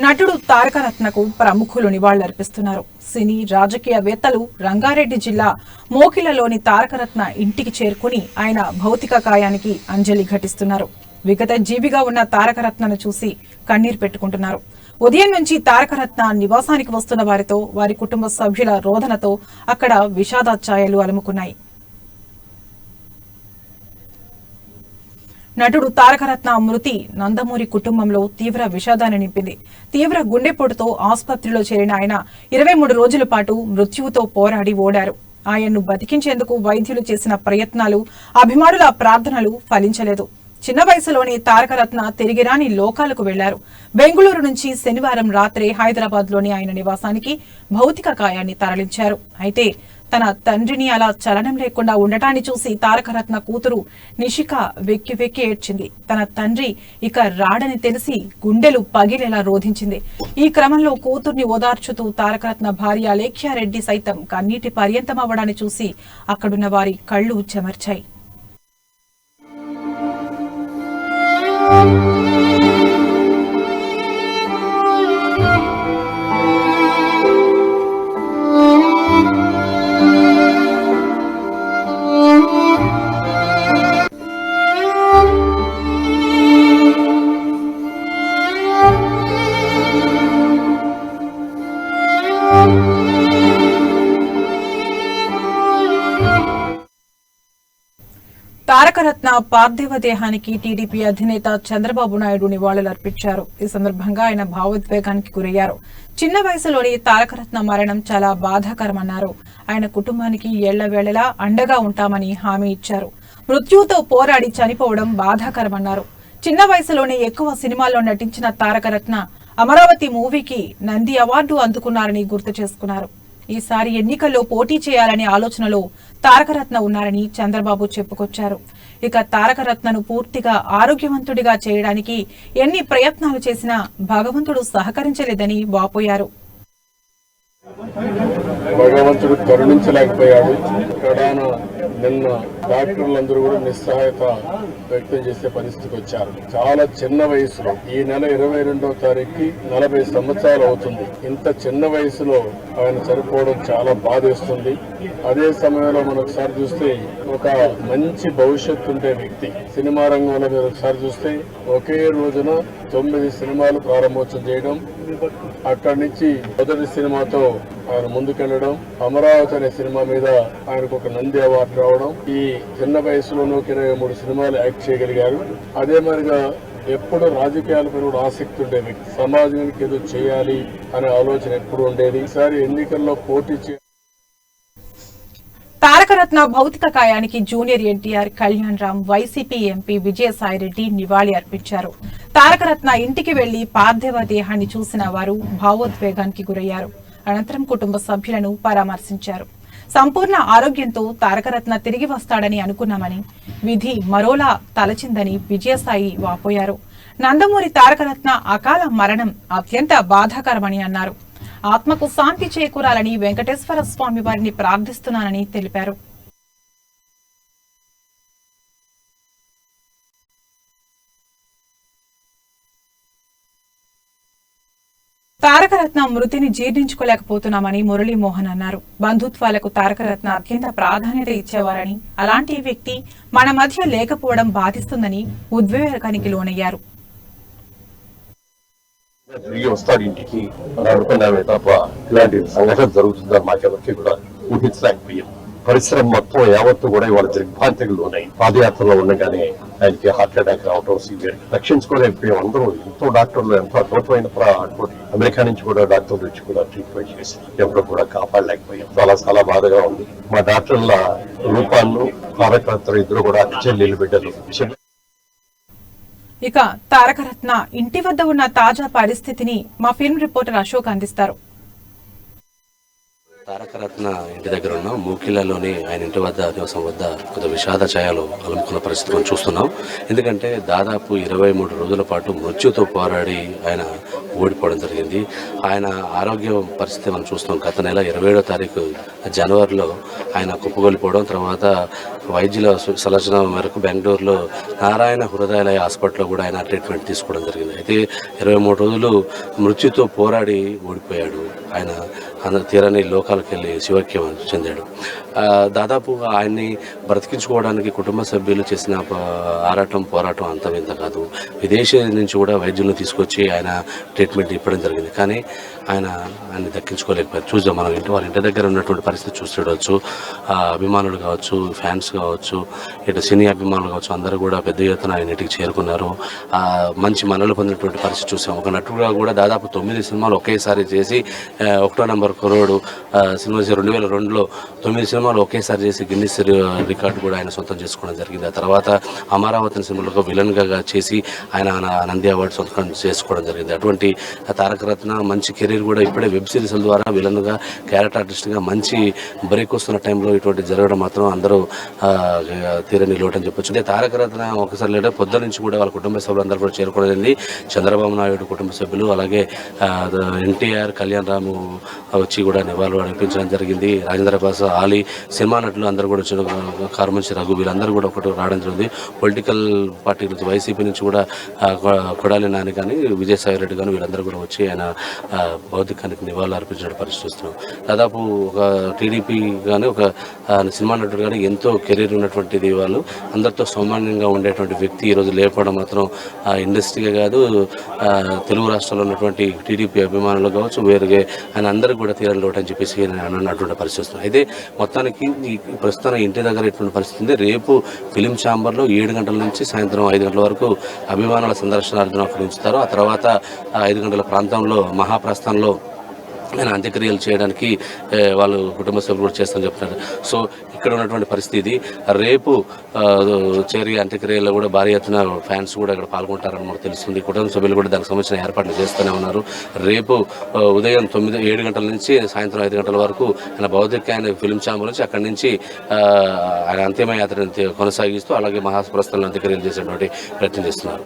నటుడు తారకరత్నకు ప్రముఖులు నివాళులర్పిస్తున్నారు. సినీ రాజకీయవేత్తలు రంగారెడ్డి జిల్లా మోకిలలోని తారకరత్న ఇంటికి చేరుకుని ఆయన భౌతిక కాయానికి అంజలి ఘటిస్తున్నారు. విగత జీవిగా ఉన్న తారకరత్నను చూసి కన్నీరు పెట్టుకుంటున్నారు. ఉదయం నుంచి తారకరత్న నివాసానికి వస్తున్న వారితో, వారి కుటుంబ సభ్యుల రోదనతో అక్కడ విషాద ఛాయలు అలుముకున్నాయి. నటుడు తారకరత్న మృతి నందమూరి కుటుంబంలో తీవ్ర విషాదాన్ని నింపింది. తీవ్ర గుండెపోటుతో ఆసుపత్రిలో చేరిన ఆయన 23 రోజుల పాటు మృత్యువుతో పోరాడి ఓడారు. ఆయన్ను బతికించేందుకు వైద్యులు చేసిన ప్రయత్నాలు, అభిమానుల ప్రార్థనలు ఫలించలేదు. చిన్న వయసులోనే తారకరత్న తిరిగి రాని లోకాలకు వెళ్లారు. బెంగళూరు నుంచి శనివారం రాత్రి హైదరాబాద్ లోని ఆయన నివాసానికి భౌతిక కాయాన్ని తరలించారు. అయితే తన తండ్రిని అలా చలనం లేకుండా ఉండటాన్ని చూసి తారకరత్న కూతురు నిషిక వెక్కి వెక్కి ఏడ్చింది. తన తండ్రి ఇక రాడని తెలిసి గుండెలు పగిలేలా రోధించింది. ఈ క్రమంలో కూతుర్ని ఓదార్చుతూ తారకరత్న భార్య లేఖ్యారెడ్డి సైతం కన్నీటి పర్యంతమవ్వడాన్ని చూసి అక్కడున్న వారి కళ్లు చెమర్చాయి. తారకరత్న పార్థివ దేహానికి టీడీపీ అధినేత చంద్రబాబు నాయుడు నివాళులర్పించారు. ఈ సందర్భంగా ఆయన భావోద్వేగానికి గురయ్యారు. చిన్న వయసులోని తారకరత్న మరణం చాలా బాధాకరమన్నారు. ఆయన కుటుంబానికి ఎళ్లవేళలా అండగా ఉంటామని హామీ ఇచ్చారు. మృత్యువుతో పోరాడి చనిపోవడం బాధాకరమన్నారు. చిన్న వయసులోనే ఎక్కువ సినిమాల్లో నటించిన తారకరత్న అమరావతి మూవీకి నంది అవార్డు అందుకున్నారని గుర్తు చేసుకున్నారు. ఈసారి ఎన్నికల్లో పోటీ చేయాలనే ఆలోచనలో తారకరత్న ఉన్నారని చంద్రబాబు చెప్పుకొచ్చారు. ఇక తారకరత్నను పూర్తిగా ఆరోగ్యవంతుడిగా చేయడానికి ఎన్ని ప్రయత్నాలు చేసినా భగవంతుడు సహకరించలేదని వాపోయారు. భగవంతుడు కరుణించలేకపోయాడు. కడాన నిన్న డాక్టర్లందరూ కూడా నిస్సహాయత వ్యక్తం చేసే పరిస్థితికి వచ్చారు. చాలా చిన్న వయసులో, ఈ నెల 22వ తారీఖుకి 40 సంవత్సరాలు అవుతుంది. ఇంత చిన్న వయసులో ఆయన చనిపోవడం చాలా బాధేస్తుంది. అదే సమయంలో మనం ఒకసారి చూస్తే ఒక మంచి భవిష్యత్తు ఉండే వ్యక్తి. సినిమా రంగంలో మీరు ఒకసారి చూస్తే ఒకే రోజున 9 సినిమాలు ప్రారంభోత్సవం చేయడం, అక్కడి నుంచి మొదటి సినిమాతో ఆయన ముందుకెళ్లడం, అమరావతి అనే సినిమా మీద ఆయనకు ఒక నంది అవార్డు రావడం, ఈ చిన్న వయసులోనూ 23 సినిమాలు యాక్ట్ చేయగలిగారు. అదే మరిగా ఎప్పుడు రాజకీయాలపై కూడా ఆసక్తి ఉండే వ్యక్తి. సమాజానికి ఏదో చేయాలి అనే ఆలోచన ఎప్పుడు ఉండేది. ఈసారి ఎన్నికల్లో పోటీ తారకరత్న భౌతిక కాయానికి జూనియర్ ఎన్టీఆర్, కళ్యాణ్ రామ్, వైసీపీ ఎంపీ విజయసాయిరెడ్డి నివాళి అర్పించారు. తారకరత్న ఇంటికి వెళ్లి పార్థివ దేహాన్ని చూసిన వారు భావోద్వేగానికి గురయ్యారు. అనంతరం కుటుంబ సభ్యులను పరామర్శించారు. సంపూర్ణ ఆరోగ్యంతో తారకరత్న తిరిగి వస్తాడని అనుకున్నామని, విధి మరోలా తలచిందని విజయసాయి వాపోయారు. నందమూరి తారకరత్న అకాల మరణం అత్యంత బాధాకరమని అన్నారు. ఆత్మకు శాంతి చేకూరాలని వెంకటేశ్వర స్వామి వారిని ప్రార్థిస్తున్నానని తెలిపారు. తారకరత్న మృతిని జీర్ణించుకోలేకపోతున్నామని మురళీమోహన్ అన్నారు. బంధుత్వాలకు తారకరత్న అత్యంత ప్రాధాన్యత ఇచ్చేవారని, అలాంటి వ్యక్తి మన మధ్య లేకపోవడం బాధిస్తుందని ఉద్వేగానికి లోనయ్యారు. తిరిగి వస్తాడు ఇంటికి అనుకున్నామే తప్ప ఇలాంటి సంఘటన జరుగుతుందని మాకెవరికి కూడా ఊహించలేకపోయాం. పరిశ్రమ మొత్తం యావత్తు కూడా ఇవాళ దిగ్భ్రాంతికి లోనై పాదయాత్రలో ఉండగానే ఆయనకి హార్ట్ అటాక్ రావడం సివియర్. రక్షించుకోలేకపోయాం. అందరూ ఎంతో డాక్టర్లు ఎంతో అద్భుతమైన అమెరికా నుంచి కూడా డాక్టర్లు వచ్చి కూడా ట్రీట్మెంట్ చేసి ఎవరు కూడా కాపాడలేకపోయాం. చాలా బాధగా ఉంది. మా డాక్టర్ల రూపాన్ని తారకరత్న ఇద్దరు కూడా చెల్లెలు బిడ్డలు. ఇక తారకరత్న ఇంటి వద్ద ఉన్న తాజా పరిస్థితిని మా ఫిల్మ్ రిపోర్టర్ అశోక్ అందిస్తారు. తారకరత్న ఇంటి దగ్గర ఉన్నాం. మూకిళ్ళలోని ఆయన ఇంటి వద్ద నివాసం వద్ద కొంత విషాద ఛాయలు అలుముకున్న పరిస్థితి మనం చూస్తున్నాం. ఎందుకంటే దాదాపు 23 రోజుల పాటు మృత్యుతో పోరాడి ఆయన ఓడిపోవడం జరిగింది. ఆయన ఆరోగ్య పరిస్థితి మనం చూస్తున్నాం. గత నెల 27వ తారీఖు జనవరిలో ఆయన కుప్పగొలిపోవడం, తర్వాత వైద్యుల సలహా మేరకు బెంగళూరులో నారాయణ హృదయాలయ హాస్పిటల్లో కూడా ఆయన ట్రీట్మెంట్ తీసుకోవడం జరిగింది. అయితే 23 రోజులు మృత్యుతో పోరాడి ఓడిపోయాడు. ఆయన తీరని లోకాలకు వెళ్ళి శివక్యం చెందాడు. దాదాపుగా ఆయన్ని బ్రతికించుకోవడానికి కుటుంబ సభ్యులు చేసిన పోరాటం అంతమింత కాదు. విదేశీ నుంచి కూడా వైద్యులను తీసుకొచ్చి ఆయన ట్రీట్మెంట్ ఇవ్వడం జరిగింది. కానీ ఆయన్ని దక్కించుకోలేకపోయారు. చూద్దాం, మనం వాళ్ళ ఇంటి దగ్గర ఉన్నటువంటి పరిస్థితి చూస్తుండవచ్చు. అభిమానులు కావచ్చు, ఫ్యాన్స్ కావచ్చు, ఇటు సినీ అభిమానులు కావచ్చు, అందరూ కూడా పెద్ద ఎత్తున ఆయన ఇంటికి చేరుకున్నారు. మంచి మనలు పొందినటువంటి పరిస్థితి చూసాం. ఒక నటుడుగా కూడా దాదాపు 9 సినిమాలు ఒకేసారి చేసి 1వ నెంబర్ కుర్రోడు సినిమా 2002లో 9 సినిమాలు ఒకేసారి చేసి గిన్నిస్ రికార్డు కూడా ఆయన సొంతం చేసుకోవడం జరిగింది. ఆ తర్వాత అమరావతి సినిమాలో విలన్గా చేసి ఆయన నంది అవార్డు సొంతం చేసుకోవడం జరిగింది. అటువంటి తారకరత్న మంచి కెరీర్ కూడా ఇప్పుడే వెబ్ సిరీస్ల ద్వారా విలన్గా, క్యారెక్టర్ ఆర్టిస్ట్గా మంచి బ్రేక్ వస్తున్న టైంలో ఇటువంటి జరగడం మాత్రం అందరూ తీరని లోటు అని చెప్పొచ్చు. అంటే తారకరత్న ఒకసారి లేదా పొద్దు నుంచి కూడా వాళ్ళ కుటుంబ సభ్యులు అందరూ కూడా చేరుకోవడం జరిగింది. చంద్రబాబు నాయుడు కుటుంబ సభ్యులు, అలాగే ఎన్టీఆర్, కళ్యాణ్ రాము వచ్చి కూడా నివాళులు అర్పించడం జరిగింది. రాజేంద్ర ప్రసాద్, ఆలీ, సినిమా నటులు అందరూ కూడా వచ్చిన, కార్మంచి రఘు, వీళ్ళందరూ కూడా ఒకటి రావడం జరిగింది. పొలిటికల్ పార్టీ నుంచి, వైసీపీ నుంచి కూడా కొడాలి నాని కానీ, విజయసాయి రెడ్డి కానీ వీళ్ళందరూ కూడా వచ్చి ఆయన భౌతికానికి నివాళులు అర్పించిన పరిస్థితి చూస్తున్నాం. దాదాపు ఒక టీడీపీ కానీ, ఒక సినిమా నటుడు కానీ ఎంతో కెరీర్ ఉన్నటువంటిది వాళ్ళు అందరితో సామాన్యంగా ఉండేటువంటి వ్యక్తి ఈరోజు లేకపోవడం మాత్రం ఇండస్ట్రీగా కాదు, తెలుగు రాష్ట్రాల్లో ఉన్నటువంటి టీడీపీ అభిమానులు కావచ్చు, వేరుగా ఆయన అందరికీ కూడా తీరని లోటు అని చెప్పేసి అన్నటువంటి పరిస్థితి వస్తుంది. అయితే మొత్తానికి ఈ ప్రస్తుతం ఇంటి దగ్గర ఎటువంటి పరిస్థితి ఉంది. రేపు ఫిలిం ఛాంబర్లో 7 గంటల నుంచి సాయంత్రం 5 గంటల వరకు అభిమానుల సందర్శనార్థం అక్కడ ఉంచుతారు. ఆ తర్వాత 5 గంటల ప్రాంతంలో మహాప్రస్థానంలో ఆయన అంత్యక్రియలు చేయడానికి వాళ్ళు కుటుంబ సభ్యులు కూడా చేస్తామని చెప్తున్నారు. సో ఇక్కడ ఉన్నటువంటి పరిస్థితి రేపు చేరి అంత్యక్రియల్లో కూడా భారీ ఎత్తున ఫ్యాన్స్ కూడా ఇక్కడ పాల్గొంటారని మనకు తెలుస్తుంది. కుటుంబ సభ్యులు కూడా దానికి సంబంధించిన ఏర్పాట్లు చేస్తూనే ఉన్నారు. రేపు ఉదయం 7 గంటల నుంచి సాయంత్రం 5 గంటల వరకు ఆయన భౌతిక ఆయన ఫిలిం ఛాంబర్ నుంచి అక్కడి నుంచి ఆయన అంతిమయాత్రను కొనసాగిస్తూ అలాగే మహాప్రస్థానంలో అంత్యక్రియలు చేసేటువంటి ప్రయత్నం చేస్తున్నారు.